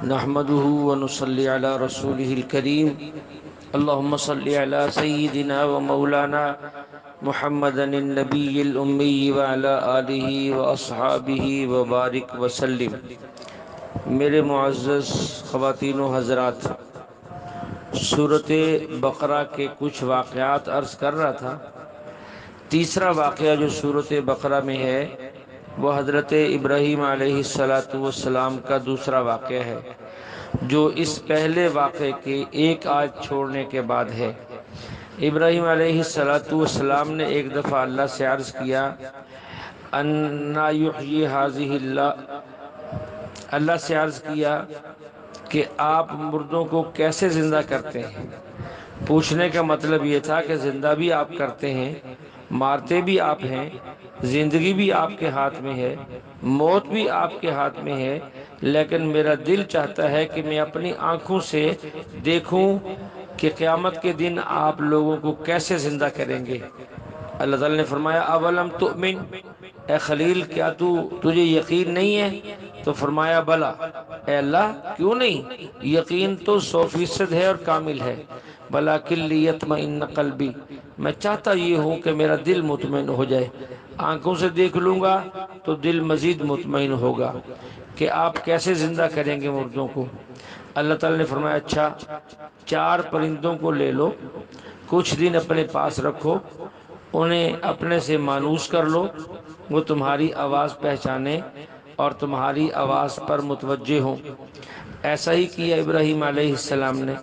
نحمده ونصلي على رسوله الكريم اللهم صل على سيدنا ومولانا محمد النبي الأمي وعلى آله وأصحابه وبارك وسلم۔ میرے معزز خواتین و حضرات، سورۃ بقرہ کے کچھ واقعات عرض کر رہا تھا۔ تیسرا واقعہ جو سورۃ بقرہ میں ہے وہ حضرت ابراہیم علیہ السلام کا دوسرا واقعہ ہے، جو اس پہلے واقعے کے ایک آیت چھوڑنے کے بعد ہے۔ ابراہیم علیہ السلام نے ایک دفعہ اللہ سے عرض کیا، انا یحیی ھذہ اللہ سے عرض کیا کہ آپ مردوں کو کیسے زندہ کرتے ہیں۔ پوچھنے کا مطلب یہ تھا کہ زندہ بھی آپ کرتے ہیں، مارتے بھی آپ ہیں، زندگی بھی آپ کے ہاتھ میں ہے، موت بھی آپ کے ہاتھ میں ہے، لیکن میرا دل چاہتا ہے کہ میں اپنی آنکھوں سے دیکھوں کہ قیامت کے دن آپ لوگوں کو کیسے زندہ کریں گے۔ اللہ تعالیٰ نے فرمایا اولم تؤمن، اے خلیل کیا تجھے یقین نہیں ہے؟ تو فرمایا بلا، اے اللہ کیوں نہیں، یقین تو 100% ہے اور کامل ہے، ولیکن لیطمئن قلبی، میں چاہتا یہ ہوں کہ میرا دل مطمئن ہو جائے، آنکھوں سے دیکھ لوں گا تو دل مزید مطمئن ہوگا کہ آپ کیسے زندہ کریں گے مردوں کو۔ اللہ تعالیٰ نے فرمایا اچھا، 4 پرندوں کو لے لو، کچھ دن اپنے پاس رکھو، انہیں اپنے سے مانوس کر لو، وہ تمہاری آواز پہچانے اور تمہاری آواز پر متوجہ ہوں۔ ایسا ہی کیا ابراہیم علیہ السلام نے۔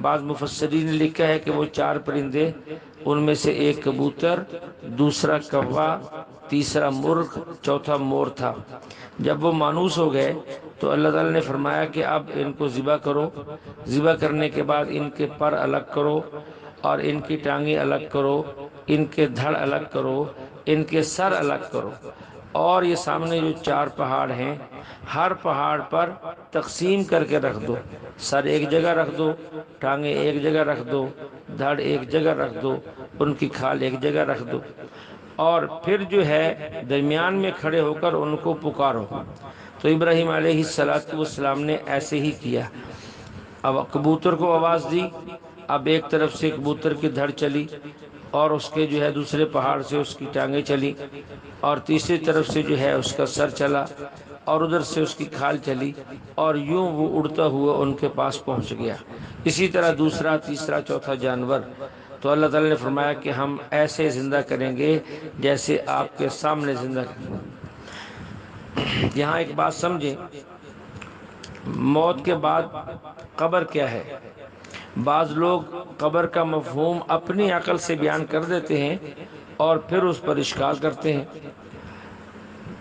بعض مفسرین نے لکھا ہے کہ وہ 4 پرندے، ان میں سے ایک کبوتر، دوسرا کوا، تیسرا مرغ، چوتھا مور تھا۔ جب وہ مانوس ہو گئے تو اللہ تعالیٰ نے فرمایا کہ اب ان کو ذبح کرو، ذبح کرنے کے بعد ان کے پر الگ کرو اور ان کی ٹانگیں الگ کرو، ان کے دھڑ الگ کرو، ان کے سر الگ کرو، اور یہ سامنے جو 4 پہاڑ ہیں ہر پہاڑ پر تقسیم کر کے رکھ دو، سر ایک جگہ رکھ دو، ٹانگیں ایک جگہ رکھ دو، دھڑ ایک جگہ رکھ دو، ان کی کھال ایک جگہ رکھ دو، اور پھر جو ہے درمیان میں کھڑے ہو کر ان کو پکارو۔ تو ابراہیم علیہ السلام نے ایسے ہی کیا۔ اب کبوتر کو آواز دی، اب ایک طرف سے کبوتر کی دھڑ چلی اور اس کے جو ہے دوسرے پہاڑ سے اس کی ٹانگیں چلی، اور تیسری طرف سے جو ہے اس کا سر چلا، اور ادھر سے اس کی کھال چلی، اور یوں وہ اڑتا ہوا ان کے پاس پہنچ گیا۔ اسی طرح دوسرا، تیسرا، چوتھا جانور۔ تو اللہ تعالیٰ نے فرمایا کہ ہم ایسے زندہ کریں گے جیسے آپ کے سامنے زندہ کریں۔ یہاں ایک بات سمجھیں، موت کے بعد قبر کیا ہے؟ بعض لوگ قبر کا مفہوم اپنی عقل سے بیان کر دیتے ہیں اور پھر اس پر اشکال کرتے ہیں۔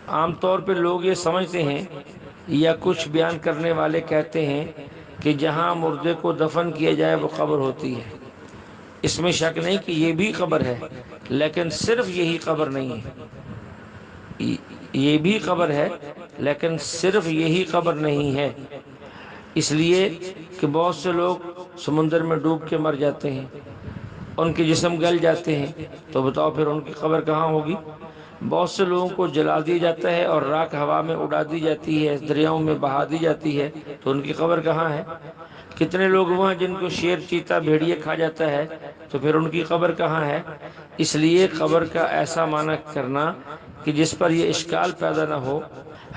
عام طور پہ لوگ یہ سمجھتے ہیں یا کچھ بیان کرنے والے کہتے ہیں کہ جہاں مردے کو دفن کیا جائے وہ قبر ہوتی ہے۔ اس میں شک نہیں کہ یہ بھی قبر ہے، لیکن صرف یہی قبر نہیں ہے، یہ بھی قبر ہے لیکن صرف یہی قبر نہیں ہے، اس لیے کہ بہت سے لوگ سمندر میں ڈوب کے مر جاتے ہیں، ان کے جسم گل جاتے ہیں، تو بتاؤ پھر ان کی قبر کہاں ہوگی؟ بہت سے لوگوں کو جلا دیا جاتا ہے اور راکھ ہوا میں اڑا دی جاتی ہے، دریاؤں میں بہا دی جاتی ہے، تو ان کی قبر کہاں ہے؟ کتنے لوگ وہاں جن کو شیر، چیتا، بھیڑیے کھا جاتا ہے، تو پھر ان کی قبر کہاں ہے؟ اس لیے قبر کا ایسا معنی کرنا کہ جس پر یہ اشکال پیدا نہ ہو،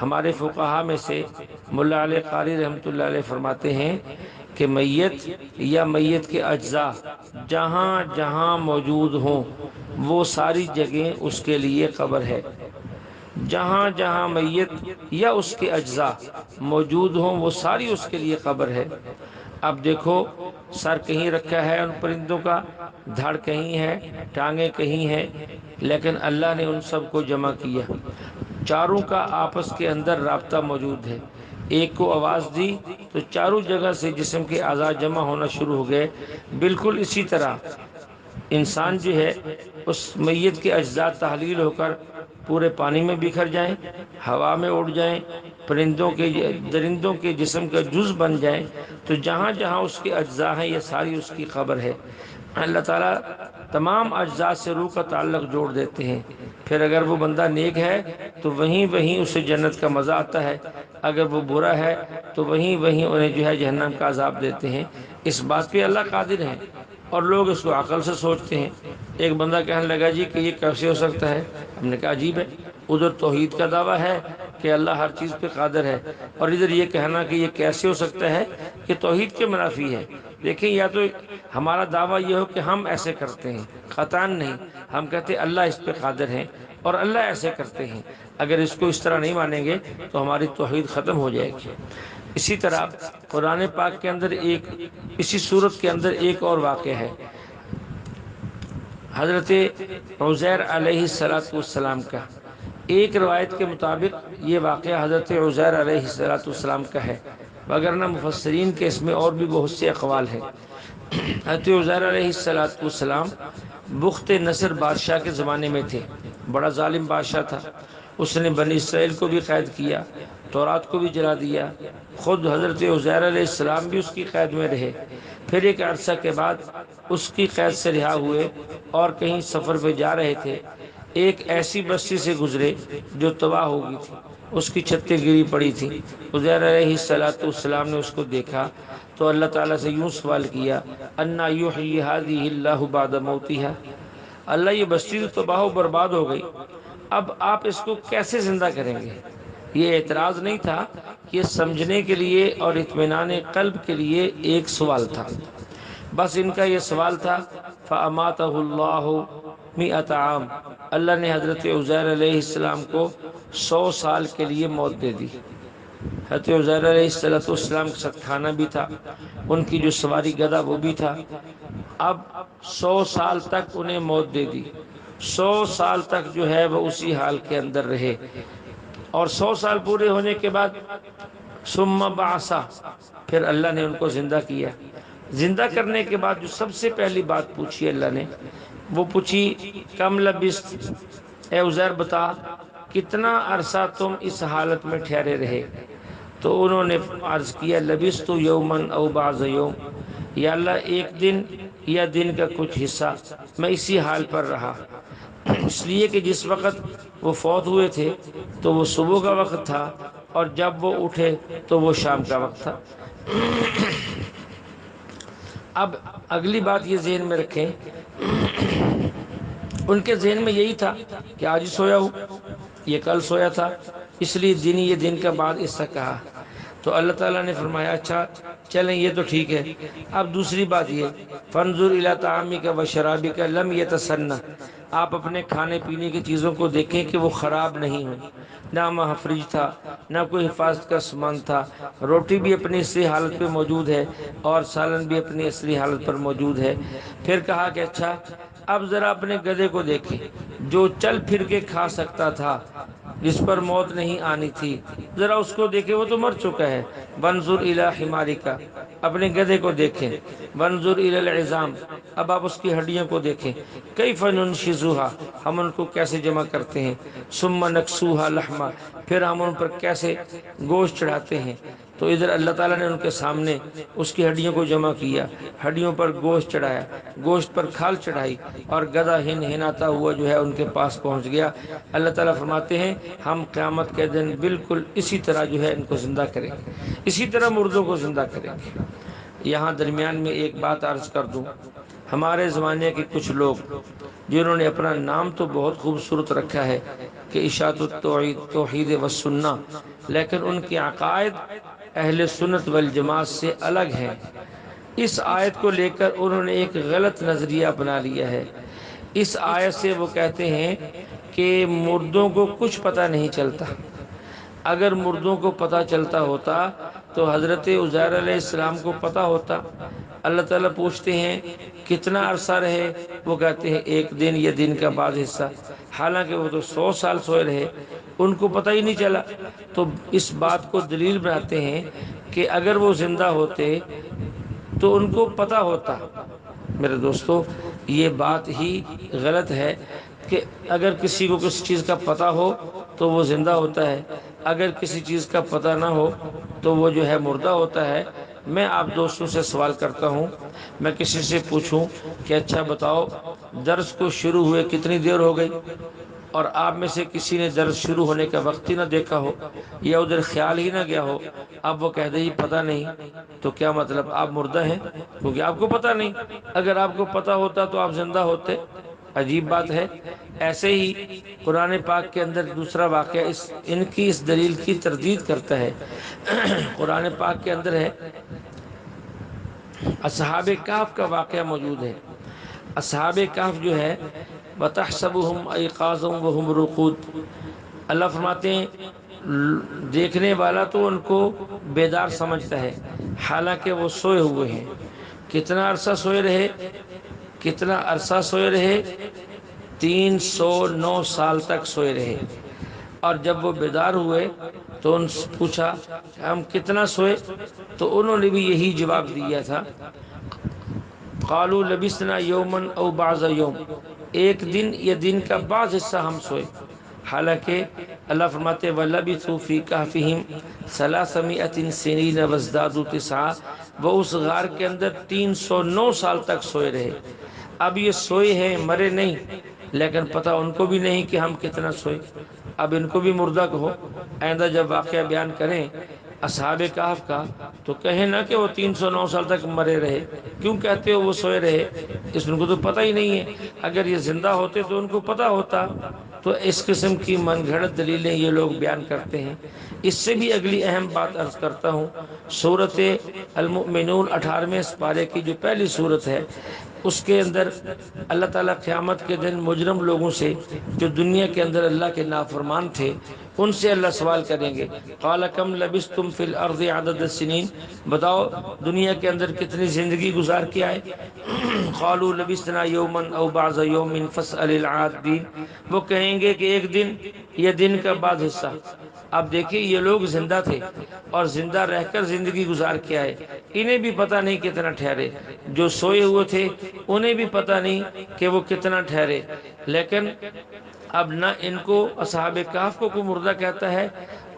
ہمارے فقہا میں سے ملا علی قاری رحمۃ اللہ علیہ فرماتے ہیں کہ میت یا میت کے اجزاء جہاں جہاں موجود ہوں وہ ساری جگہیں اس کے لیے قبر ہے۔ جہاں جہاں میت یا اس کے اجزاء موجود ہوں وہ ساری اس کے لیے قبر ہے۔ اب دیکھو، سر کہیں رکھا ہے ان پرندوں کا، دھڑ کہیں ہے، ٹانگیں کہیں ہیں، لیکن اللہ نے ان سب کو جمع کیا، چاروں کا آپس کے اندر رابطہ موجود ہے۔ ایک کو آواز دی تو چاروں جگہ سے جسم کے اعضاء جمع ہونا شروع ہو گئے۔ بالکل اسی طرح انسان جو ہے اس میت کے اجزاء تحلیل ہو کر پورے پانی میں بکھر جائیں، ہوا میں اڑ جائیں، درندوں کے جسم کا جز بن جائیں، تو جہاں جہاں اس کے اجزاء ہیں یہ ساری اس کی قبر ہے۔ اللہ تعالیٰ تمام اجزاء سے روح کا تعلق جوڑ دیتے ہیں، پھر اگر وہ بندہ نیک ہے تو وہیں اسے جنت کا مزہ آتا ہے، اگر وہ برا ہے تو وہیں انہیں جو ہے جہنم کا عذاب دیتے ہیں۔ اس بات پہ اللہ قادر ہے اور لوگ اس کو عقل سے سوچتے ہیں۔ ایک بندہ کہنے لگا جی کہ یہ کیسے ہو سکتا ہے؟ ہم نے کہا عجیب ہے، ادھر توحید کا دعویٰ ہے کہ اللہ ہر چیز پہ قادر ہے، اور ادھر یہ کہنا کہ یہ کیسے ہو سکتا ہے کہ توحید کے منافی ہے۔ دیکھیں، یا تو ہمارا دعویٰ یہ ہو کہ ہم ایسے کرتے ہیں، قطعاً نہیں، ہم کہتے ہیں اللہ اس پہ قادر ہیں اور اللہ ایسے کرتے ہیں۔ اگر اس کو اس طرح نہیں مانیں گے تو ہماری توحید ختم ہو جائے گی۔ اسی طرح قرآن پاک کے اندر اسی صورت کے اندر ایک اور واقعہ ہے، حضرت عزیر علیہ السلام کا۔ ایک روایت کے مطابق یہ واقعہ حضرت عزیر علیہ السلام کا ہے، وگرنہ مفسرین کے اس میں اور بھی بہت سے اقوال ہیں۔ حضرت عزیر علیہ السلام بخت نصر بادشاہ کے زمانے میں تھے، بڑا ظالم بادشاہ تھا۔ اس نے بنی اسرائیل کو بھی قید کیا، تورات کو بھی جلا دیا، خود حضرت عزیر علیہ السلام بھی اس کی قید میں رہے۔ پھر ایک عرصہ کے بعد اس کی قید سے رہا ہوئے اور کہیں سفر پہ جا رہے تھے، ایک ایسی بستی سے گزرے جو تباہ ہو گئی تھی، اس کی چھتیں گری پڑی تھیں۔ عزیر علیہ السلام نے اس کو دیکھا تو اللہ تعالیٰ سے یوں سوال کیا، انا یحیی ہذہ اللہ بعد موتہا، اللہ یہ بستی تو تباہ و برباد ہو گئی، اب آپ اس کو کیسے زندہ کریں گے؟ یہ اعتراض نہیں تھا، یہ سمجھنے کے لیے اور اطمینان قلب کے لیے ایک سوال تھا، بس ان کا یہ سوال تھا۔ فَأَمَاتَهُ اللَّهُ مِئَةَ عام، اللہ نے حضرت عزیر علیہ السلام کو 100 سال کے لیے موت دے دی۔ حضرت عزیر علیہ السلام کے ساتھ کھانا بھی تھا، ان کی جو سواری گدھا وہ بھی تھا۔ اب 100 سال تک انہیں موت دے دی، 100 سال تک جو ہے وہ اسی حال کے اندر رہے، اور 100 سال پورے ہونے کے بعد ثم بعث، پھر اللہ نے ان کو زندہ کیا۔ زندہ کرنے کے بعد جو سب سے پہلی بات پوچھی اللہ نے، وہ پوچھی کم لبثت، اے عزیر بتا کتنا عرصہ تم اس حالت میں ٹھہرے رہے؟ تو انہوں نے عرض کیا لبثت یوما او بعض یوم، یا اللہ ایک دن یا دن کا کچھ حصہ میں اسی حال پر رہا، اس لیے کہ جس وقت وہ فوت ہوئے تھے تو وہ صبح کا وقت تھا، اور جب وہ اٹھے تو وہ شام کا وقت تھا۔ اب اگلی بات یہ ذہن میں رکھیں، ان کے ذہن میں یہی تھا کہ آج ہی سویا ہوں، یہ کل سویا تھا، اس لیے دن یہ دن کا بعد اس سے کہا۔ تو اللہ تعالیٰ نے فرمایا اچھا چلیں یہ تو ٹھیک ہے، اب دوسری بات یہ فانظر الی طعامک و شرابک لم یتسنہ، آپ اپنے کھانے پینے کی چیزوں کو دیکھیں کہ وہ خراب نہیں ہوں، نہ وہاں فریج تھا، نہ کوئی حفاظت کا سامان تھا، روٹی بھی اپنی اصلی حالت پہ موجود ہے اور سالن بھی اپنی اصلی حالت پر موجود ہے۔ پھر کہا کہ اچھا اب ذرا اپنے گدھے کو دیکھیں جو چل پھر کے کھا سکتا تھا، جس پر موت نہیں آنی تھی، ذرا اس کو دیکھیں، وہ تو مر چکا ہے۔ وانظر الی حمارک، اپنے گدھے کو دیکھیں۔ وانظر الی العظام، اب آپ اس کی ہڈیوں کو دیکھیں۔ کیف ننشزھا، ہم ان کو کیسے جمع کرتے ہیں۔ ثم نکسوھا لحما، پھر ہم ان پر کیسے گوشت چڑھاتے ہیں۔ تو ادھر اللہ تعالیٰ نے ان کے سامنے اس کی ہڈیوں کو جمع کیا، ہڈیوں پر گوشت چڑھایا، گوشت پر کھال چڑھائی، اور گدھا ہنہناتا ہوا جو ہے ان کے پاس پہنچ گیا۔ اللہ تعالیٰ فرماتے ہیں ہم قیامت کے دن بالکل اسی طرح جو ہے ان کو زندہ کریں گے، اسی طرح مردوں کو زندہ کریں گے۔ یہاں درمیان میں ایک بات عرض کر دوں، ہمارے زمانے کے کچھ لوگ جنہوں نے اپنا نام تو بہت خوبصورت رکھا ہے کہ اشاعت التوحید توحید والسنہ، لیکن ان کے عقائد اہل سنت والجماعت سے الگ ہیں۔ اس آیت کو لے کر انہوں نے ایک غلط نظریہ اپنا لیا ہے۔ اس آیت سے وہ کہتے ہیں کہ مردوں کو کچھ پتہ نہیں چلتا، اگر مردوں کو پتہ چلتا ہوتا تو حضرت عزیر علیہ السلام کو پتہ ہوتا۔ اللہ تعالیٰ پوچھتے ہیں کتنا عرصہ رہے، وہ کہتے ہیں ایک دن یا دن کا بعض حصہ، حالانکہ وہ تو 100 سال سوئے رہے، ان کو پتہ ہی نہیں چلا۔ تو اس بات کو دلیل بناتے ہیں کہ اگر وہ زندہ ہوتے تو ان کو پتہ ہوتا۔ میرے دوستو یہ بات ہی غلط ہے کہ اگر کسی کو کسی چیز کا پتہ ہو تو وہ زندہ ہوتا ہے، اگر کسی چیز کا پتہ نہ ہو تو وہ جو ہے مردہ ہوتا ہے۔ میں آپ دوستوں سے سوال کرتا ہوں، میں کسی سے پوچھوں کہ اچھا بتاؤ درس کو شروع ہوئے کتنی دیر ہو گئی؟ اور آپ میں سے کسی نے درس شروع ہونے کا وقت ہی نہ دیکھا ہو یا ادھر خیال ہی نہ گیا ہو، اب وہ کہہ دے یہ پتہ نہیں، تو کیا مطلب آپ مردہ ہیں کیونکہ آپ کو پتہ نہیں؟ اگر آپ کو پتہ ہوتا تو آپ زندہ ہوتے۔ عجیب بات ہے۔ ایسے ہی قرآن پاک کے اندر دوسرا واقعہ ان کی اس دلیل کی تردید کرتا ہے۔ قرآن پاک کے اندر ہے، اصحاب کہف کا واقعہ موجود ہے۔ اصحاب کہف جو ہے وَتَحْسَبُهُمْ أَيْقَاظًا وَهُمْ رُقُودٌ، اللہ فرماتے ہیں دیکھنے والا تو ان کو بیدار سمجھتا ہے حالانکہ وہ سوئے ہوئے ہیں۔ کتنا عرصہ سوئے رہے؟ کتنا عرصہ سوئے رہے؟ 309 سال تک سوئے رہے۔ اور جب وہ بیدار ہوئے تو ان سے پوچھا ہم کتنا سوئے؟ تو انہوں نے بھی یہی جواب دیا تھا، قالوا لبثنا یوما او بعض یوم، ایک دن یا دن کا بعض حصہ ہم سوئے۔ حالانکہ اللہ فرماتے وَلَبِثُوا فِي كَهْفِهِمْ 300 سنین وازدادوا تسعا، وہ اس غار کے اندر 309 سال تک سوئے رہے۔ اب یہ سوئے ہیں، مرے نہیں، لیکن پتہ ان کو بھی نہیں کہ ہم کتنا سوئے۔ اب ان کو بھی مردہ کہو۔ آئندہ جب واقعہ بیان کریں اصحاب کہف کا تو کہیں نہ کہ وہ 309 سال تک مرے رہے، کیوں کہتے ہو وہ سوئے رہے؟ اس ان کو تو پتہ ہی نہیں ہے۔ اگر یہ زندہ ہوتے تو ان کو پتہ ہوتا۔ تو اس قسم کی من گھڑت دلیلیں یہ لوگ بیان کرتے ہیں۔ اس سے بھی اگلی اہم بات عرض کرتا ہوں، سورۃ المؤمنون 18ویں پارے کی جو پہلی سورت ہے، اس کے اندر اللہ تعالیٰ قیامت کے دن مجرم لوگوں سے جو دنیا کے اندر اللہ کے نافرمان تھے ان سے اللہ سوال کریں گے، قال کم لبثتم فی الارض عدد السنین، بتاؤ دنیا کے اندر کتنی زندگی گزار کے آئے؟ قالوا لبثنا یوما او بعض یوم فاسأل العادین، وہ کہیں گے کہ ایک دن یا دن کا بعض حصہ۔ اب دیکھیں یہ لوگ زندہ تھے اور زندہ رہ کر زندگی گزار کے آئے، انہیں بھی پتہ نہیں کتنا ٹھہرے۔ جو سوئے ہوئے تھے انہیں بھی پتہ نہیں کہ وہ کتنا ٹھہرے۔ لیکن اب نہ ان کو اصحاب کہف کو کوئی مردہ کہتا ہے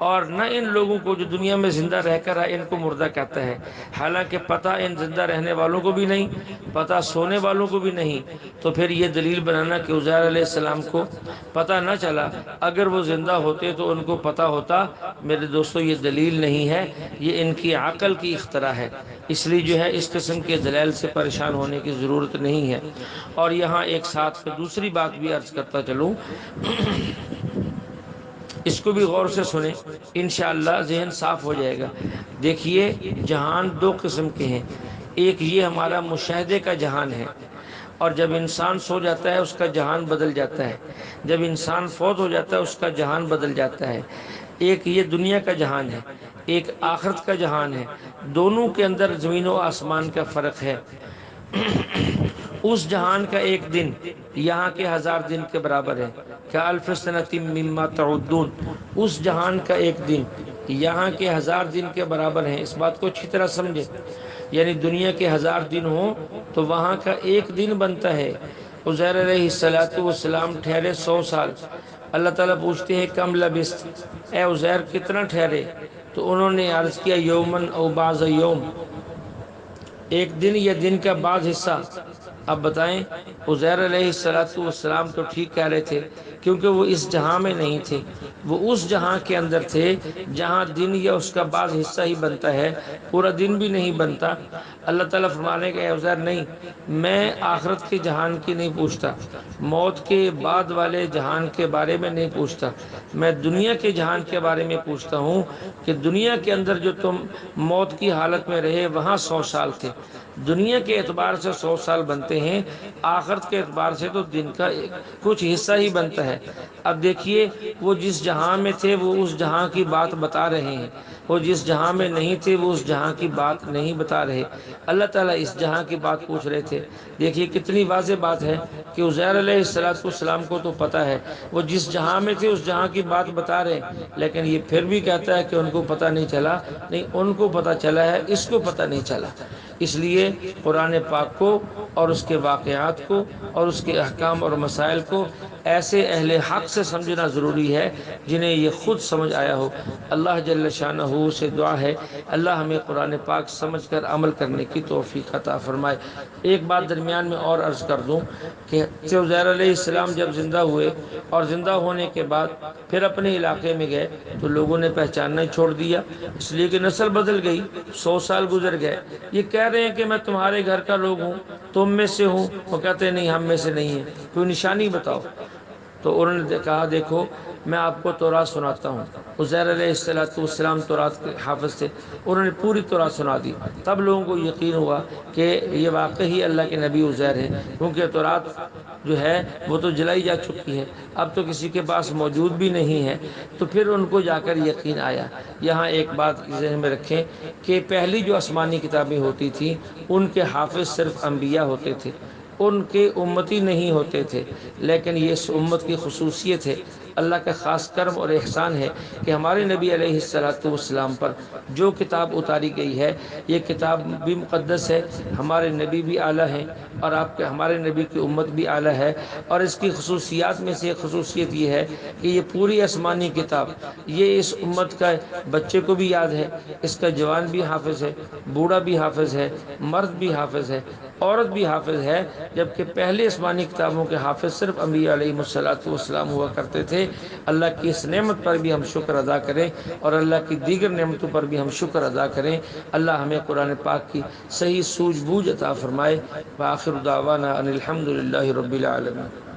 اور نہ ان لوگوں کو جو دنیا میں زندہ رہ کر آئے ان کو مردہ کہتا ہے، حالانکہ پتہ ان زندہ رہنے والوں کو بھی نہیں، پتہ سونے والوں کو بھی نہیں۔ تو پھر یہ دلیل بنانا کہ عزیر علیہ السلام کو پتہ نہ چلا، اگر وہ زندہ ہوتے تو ان کو پتہ ہوتا، میرے دوستو یہ دلیل نہیں ہے، یہ ان کی عقل کی اختراع ہے۔ اس لیے جو ہے اس قسم کے دلائل سے پریشان ہونے کی ضرورت نہیں ہے۔ اور یہاں ایک ساتھ دوسری بات بھی عرض کرتا چلوں، اس کو بھی غور سے سنیں، انشاءاللہ ذہن صاف ہو جائے گا۔ دیکھیے جہان دو قسم کے ہیں، ایک یہ ہمارا مشاہدے کا جہان ہے، اور جب انسان سو جاتا ہے اس کا جہان بدل جاتا ہے، جب انسان فوت ہو جاتا ہے اس کا جہان بدل جاتا ہے۔ ایک یہ دنیا کا جہان ہے، ایک آخرت کا جہان ہے، دونوں کے اندر زمین و آسمان کا فرق ہے۔ اس جہان کا ایک دن یہاں کے 1000 دن کے برابر ہے، کہ الف سنۃ مما تعدون، اس جہان کا ایک دن یہاں کے 1000 دن کے برابر ہیں۔ اس بات کو اچھی طرح سمجھے، یعنی دنیا کے 1000 دن ہوں تو وہاں کا ایک دن بنتا ہے۔ عزیر علیہ السلام ٹھہرے 100 سال، اللہ تعالیٰ پوچھتے ہیں کم لبثت، اے عزیر کتنا ٹھہرے؟ تو انہوں نے عرض کیا یومن او بعض یوم، ایک دن یا دن کا بعض حصہ۔ اب بتائیں عزیر علیہ السلام تو ٹھیک کہہ رہے تھے، کیونکہ وہ اس جہاں میں نہیں تھے، وہ اس جہاں کے اندر تھے جہاں دن یا اس کا بعض حصہ ہی بنتا ہے، پورا دن بھی نہیں بنتا۔ اللہ تعالیٰ فرمانے کہ اے عزیر نہیں، میں آخرت کے جہان کی نہیں پوچھتا، موت کے بعد والے جہان کے بارے میں نہیں پوچھتا، میں دنیا کے جہان کے بارے میں پوچھتا ہوں کہ دنیا کے اندر جو تم موت کی حالت میں رہے وہاں 100 سال تھے، دنیا کے اعتبار سے 100 سال بنتے ہیں، آخرت کے اعتبار سے تو دن کا کچھ حصہ ہی بنتا ہے۔ اب دیکھیے وہ جس جہاں میں تھے وہ اس جہاں کی بات بتا رہے ہیں، وہ جس جہاں میں نہیں تھے وہ اس جہاں کی بات نہیں بتا رہے، اللہ تعالیٰ اس جہاں کی بات پوچھ رہے تھے۔ دیکھیے کتنی واضح بات ہے کہ عزیر علیہ السلام کو تو پتہ ہے، وہ جس جہاں میں تھے اس جہاں کی بات بتا رہے، لیکن یہ پھر بھی کہتا ہے کہ ان کو پتہ نہیں چلا۔ نہیں، ان کو پتہ چلا ہے، اس کو پتہ نہیں چلا۔ اس لیے قرآن پاک کو اور اس کے واقعات کو اور اس کے احکام اور مسائل کو ایسے اہل حق سے سمجھنا ضروری ہے جنہیں یہ خود سمجھ آیا ہو۔ اللہ جل شانہ سے دعا ہے اللہ ہمیں قرآن پاک سمجھ کر عمل کرنے کی توفیق عطا فرمائے۔ ایک بات درمیان میں اور عرض کر دوں کہ عزیر علیہ السلام جب زندہ ہوئے اور زندہ ہونے کے بعد پھر اپنے علاقے میں گئے تو لوگوں نے پہچاننا ہی چھوڑ دیا، اس لیے کہ نسل بدل گئی، 100 سال گزر گئے۔ یہ کہہ رہے ہیں کہ میں تمہارے گھر کا لوگ ہوں، تم میں سے ہوں، وہ کہتے ہیں نہیں ہم میں سے نہیں ہیں، کوئی نشانی بتاؤ۔ تو انہوں نے کہا دیکھو میں آپ کو تورات سناتا ہوں۔ عزیر علیہ السلام تورات کے حافظ تھے، انہوں نے پوری تورات سنا دی۔ تب لوگوں کو یقین ہوا کہ یہ واقعی اللہ کے نبی عزیر ہیں، کیونکہ تورات جو ہے وہ تو جلائی جا چکی ہے، اب تو کسی کے پاس موجود بھی نہیں ہے۔ تو پھر ان کو جا کر یقین آیا۔ یہاں ایک بات ذہن میں رکھیں کہ پہلی جو آسمانی کتابیں ہوتی تھیں ان کے حافظ صرف انبیاء ہوتے تھے، ان کے امتی نہیں ہوتے تھے، لیکن یہ اس امت کی خصوصیت ہے، اللہ کا خاص کرم اور احسان ہے کہ ہمارے نبی علیہ السلام پر جو کتاب اتاری گئی ہے یہ کتاب بھی مقدس ہے، ہمارے نبی بھی اعلیٰ ہیں اور ہمارے نبی کی امت بھی اعلیٰ ہے۔ اور اس کی خصوصیات میں سے ایک خصوصیت یہ ہے کہ یہ پوری آسمانی کتاب یہ اس امت کا بچے کو بھی یاد ہے، اس کا جوان بھی حافظ ہے، بوڑھا بھی حافظ ہے، مرد بھی حافظ ہے، عورت بھی حافظ ہے، جبکہ پہلے آسمانی کتابوں کے حافظ صرف انبیاء علیہ السلام ہوا کرتے تھے۔ اللہ کی اس نعمت پر بھی ہم شکر ادا کریں اور اللہ کی دیگر نعمتوں پر بھی ہم شکر ادا کریں۔ اللہ ہمیں قرآن پاک کی صحیح سوجھ بوجھ عطا فرمائے۔ وآخر دعوانا ان الحمد للہ رب العالمین۔